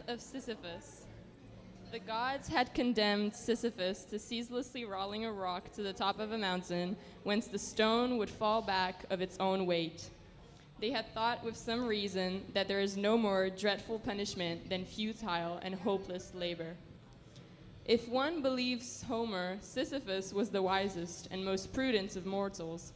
of Sisyphus. The gods had condemned Sisyphus to ceaselessly rolling a rock to the top of a mountain, whence the stone would fall back of its own weight. They had thought with some reason that there is no more dreadful punishment than futile and hopeless labor. If one believes Homer, Sisyphus was the wisest and most prudent of mortals.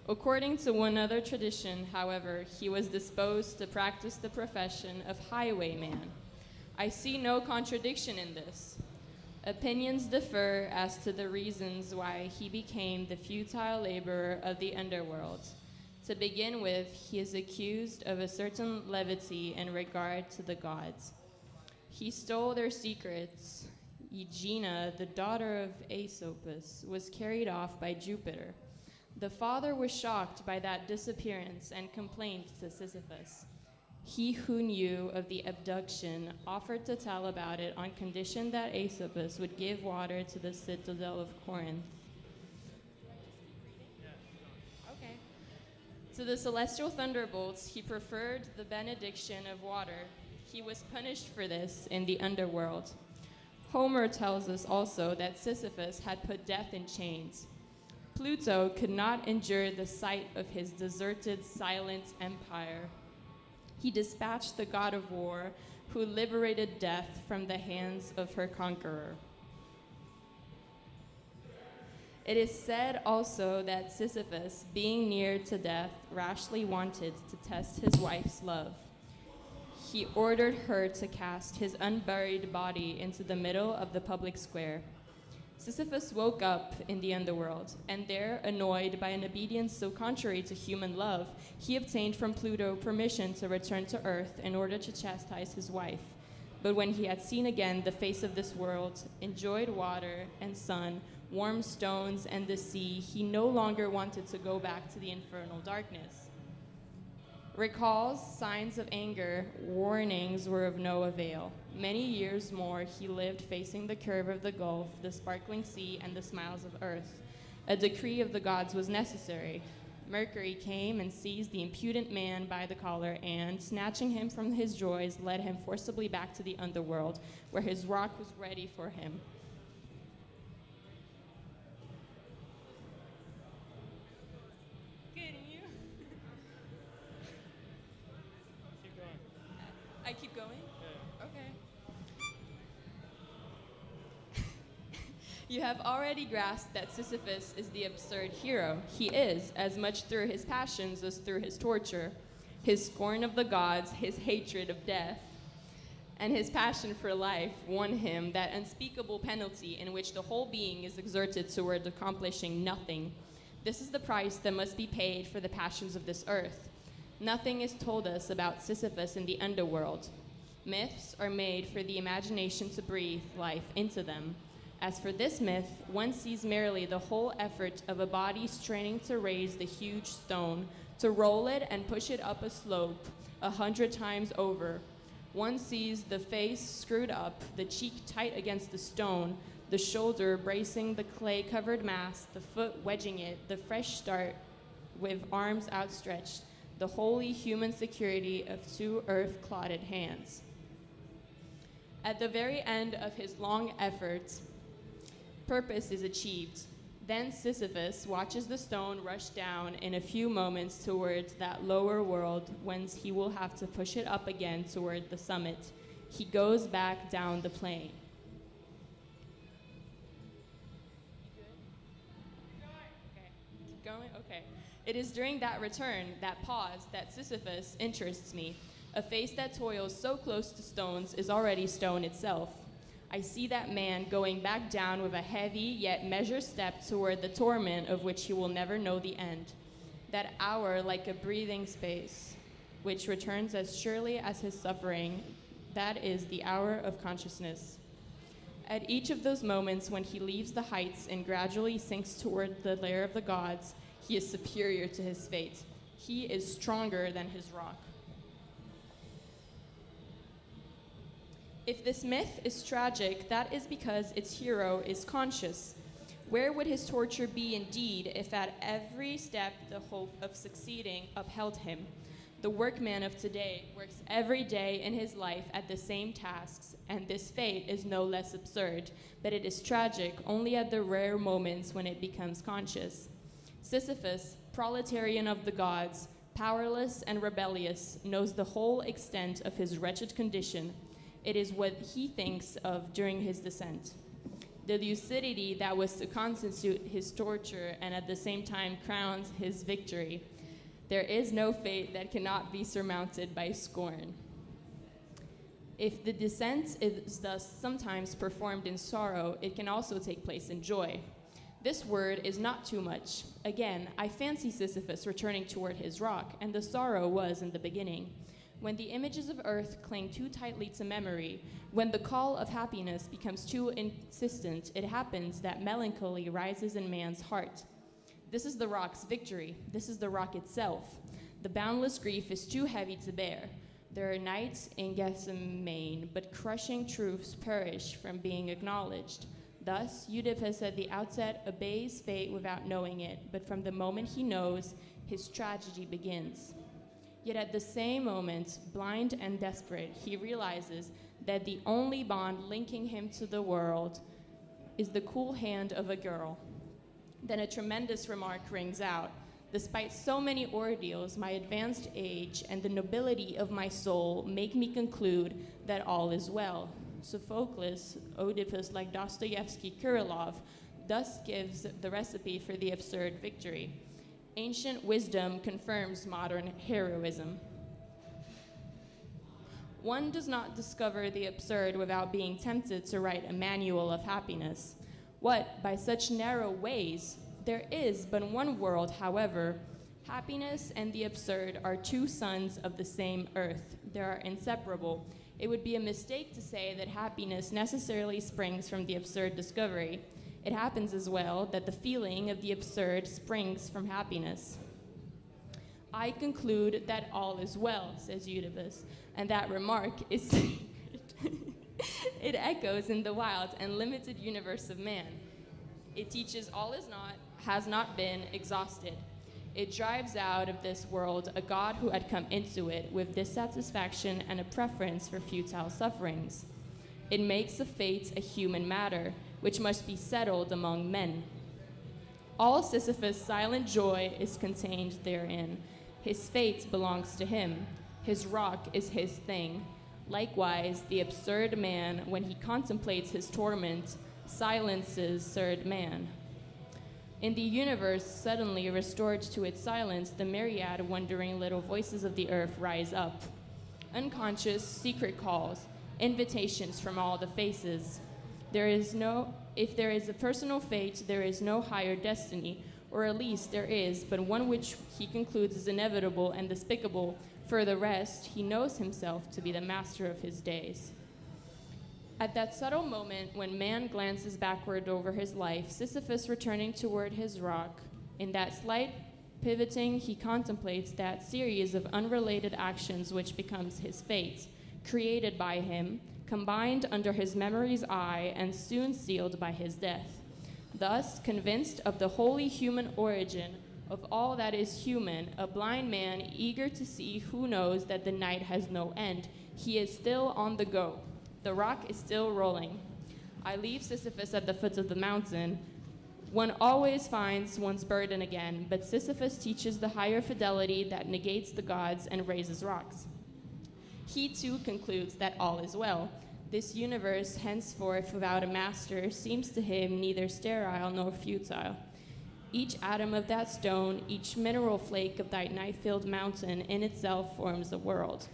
According to one other tradition, however, he was disposed to practice the profession of highwayman. I see no contradiction in this. Opinions differ as to the reasons why he became the futile laborer of the underworld. To begin with, he is accused of a certain levity in regard to the gods. He stole their secrets. Aegina, the daughter of Aesopus, was carried off by Jupiter. The father was shocked by that disappearance and complained to Sisyphus. He who knew of the abduction offered to tell about it on condition that Aesopus would give water to the citadel of Corinth. Okay. To the celestial thunderbolts, he preferred the benediction of water. He was punished for this in the underworld. Homer tells us also that Sisyphus had put death in chains. Pluto could not endure the sight of his deserted, silent empire. He dispatched the god of war, who liberated death from the hands of her conqueror. It is said also that Sisyphus, being near to death, rashly wanted to test his wife's love. He ordered her to cast his unburied body into the middle of the public square. Sisyphus woke up in the underworld, and there, annoyed by an obedience so contrary to human love, he obtained from Pluto permission to return to earth in order to chastise his wife. But when he had seen again the face of this world, enjoyed water and sun, warm stones and the sea, he no longer wanted to go back to the infernal darkness. Recalls, signs of anger, warnings were of no avail. Many years more he lived facing the curve of the gulf, the sparkling sea, and the smiles of earth. A decree of the gods was necessary. Mercury came and seized the impudent man by the collar and, snatching him from his joys, led him forcibly back to the underworld, where his rock was ready for him. I keep going? Yeah. Okay. You have already grasped that Sisyphus is the absurd hero. He is, as much through his passions as through his torture, his scorn of the gods, his hatred of death, and his passion for life won him that unspeakable penalty in which the whole being is exerted toward accomplishing nothing. This is the price that must be paid for the passions of this earth. Nothing is told us about Sisyphus in the underworld. Myths are made for the imagination to breathe life into them. As for this myth, one sees merely the whole effort of a body straining to raise the huge stone, to roll it and push it up a slope 100 times over. One sees the face screwed up, the cheek tight against the stone, the shoulder bracing the clay-covered mass, the foot wedging it, the fresh start with arms outstretched, the wholly human security of two earth-clotted hands. At the very end of his long effort, purpose is achieved. Then Sisyphus watches the stone rush down in a few moments towards that lower world, whence he will have to push it up again toward the summit. He goes back down the plain. Keep going? Okay. It is during that return, that pause, that Sisyphus interests me. A face that toils so close to stones is already stone itself. I see that man going back down with a heavy yet measured step toward the torment of which he will never know the end. That hour like a breathing space, which returns as surely as his suffering, that is the hour of consciousness. At each of those moments when he leaves the heights and gradually sinks toward the lair of the gods, he is superior to his fate. He is stronger than his rock. If this myth is tragic, that is because its hero is conscious. Where would his torture be indeed if at every step the hope of succeeding upheld him? The workman of today works every day in his life at the same tasks, and this fate is no less absurd, but it is tragic only at the rare moments when it becomes conscious. Sisyphus, proletarian of the gods, powerless and rebellious, knows the whole extent of his wretched condition. It is what he thinks of during his descent. The lucidity that was to constitute his torture and at the same time crowns his victory. There is no fate that cannot be surmounted by scorn. If the descent is thus sometimes performed in sorrow, it can also take place in joy. This word is not too much. Again, I fancy Sisyphus returning toward his rock, and the sorrow was in the beginning. When the images of earth cling too tightly to memory, when the call of happiness becomes too insistent, it happens that melancholy rises in man's heart. This is the rock's victory. This is the rock itself. The boundless grief is too heavy to bear. There are nights in Gethsemane, but crushing truths perish from being acknowledged. Thus, Oedipus at the outset obeys fate without knowing it, but from the moment he knows, his tragedy begins. Yet at the same moment, blind and desperate, he realizes that the only bond linking him to the world is the cool hand of a girl. Then a tremendous remark rings out. Despite so many ordeals, my advanced age and the nobility of my soul make me conclude that all is well. Sophocles, Oedipus, like Dostoevsky, Kirillov, thus gives the recipe for the absurd victory. Ancient wisdom confirms modern heroism. One does not discover the absurd without being tempted to write a manual of happiness. What, by such narrow ways? There is but one world, however. Happiness and the absurd are two sons of the same earth. They are inseparable. It would be a mistake to say that happiness necessarily springs from the absurd discovery. It happens as well that the feeling of the absurd springs from happiness. I conclude that all is well, says Oedipus, and that remark is sacred. It echoes in the wild and limited universe of man. It teaches all is not, has not been exhausted. It drives out of this world a God who had come into it with dissatisfaction and a preference for futile sufferings. It makes of fate a human matter, which must be settled among men. All Sisyphus' silent joy is contained therein. His fate belongs to him. His rock is his thing. Likewise, the absurd man, when he contemplates his torment, silences absurd man. In the universe suddenly restored to its silence, the myriad wondering little voices of the earth rise up. Unconscious, secret calls, invitations from all the faces. If there is a personal fate, there is no higher destiny, or at least there is, but one which he concludes is inevitable and despicable. For the rest, he knows himself to be the master of his days. At that subtle moment when man glances backward over his life, Sisyphus returning toward his rock, in that slight pivoting, he contemplates that series of unrelated actions which becomes his fate, created by him, combined under his memory's eye, and soon sealed by his death. Thus, convinced of the wholly human origin of all that is human, a blind man eager to see who knows that the night has no end, he is still on the go. The rock is still rolling. I leave Sisyphus at the foot of the mountain. One always finds one's burden again, but Sisyphus teaches the higher fidelity that negates the gods and raises rocks. He too concludes that all is well. This universe, henceforth without a master, seems to him neither sterile nor futile. Each atom of that stone, each mineral flake of that night-filled mountain in itself forms a world.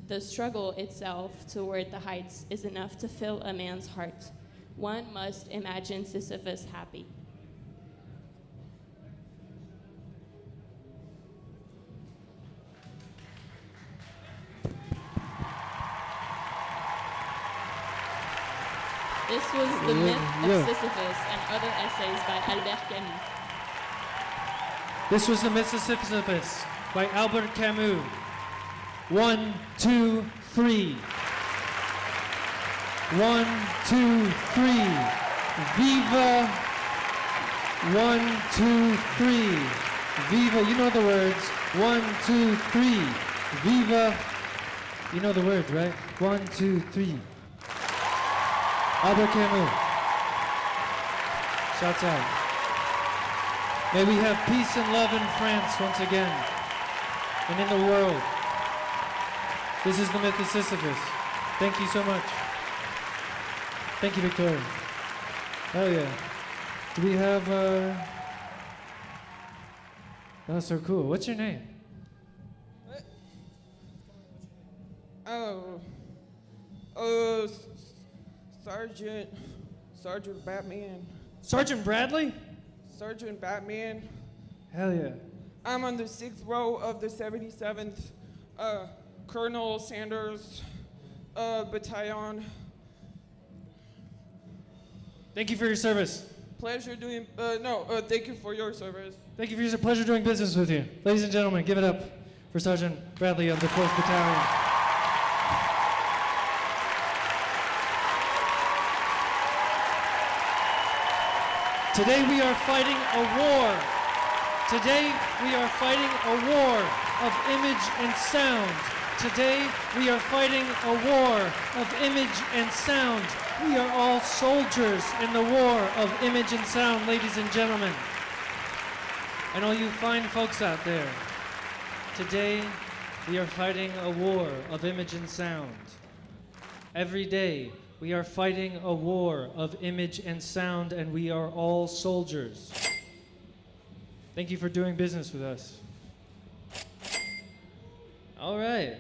The struggle itself toward the heights is enough to fill a man's heart. One must imagine Sisyphus happy. This was The Myth of Sisyphus and Other Essays by Albert Camus. This was The Myth of Sisyphus by Albert Camus. 1, 2, 3. 1, 2, 3. Viva! 1, 2, 3. Viva, you know the words. 1, 2, 3. Viva. You know the words, right? 1, 2, 3. Albert Camus. Shouts out. May we have peace and love in France once again, and in the world. This is the myth of Sisyphus. Thank you so much. Thank you, Victoria. Hell yeah. Do we have, That's so cool. What's your name? Sergeant Batman. Sergeant Bradley? Sergeant Batman. Hell yeah. I'm on the 6th row of the 77th Colonel Sanders battalion. Thank you for your service. Pleasure doing, thank you for your service. Thank you for your pleasure doing business with you. Ladies and gentlemen, give it up for Sergeant Bradley of the 4th Battalion. Today we are fighting a war. Today we are fighting a war of image and sound. Today we are fighting a war of image and sound. We are all soldiers in the war of image and sound, ladies and gentlemen. And all you fine folks out there, today we are fighting a war of image and sound. Every day we are fighting a war of image and sound, and we are all soldiers. Thank you for doing business with us. All right.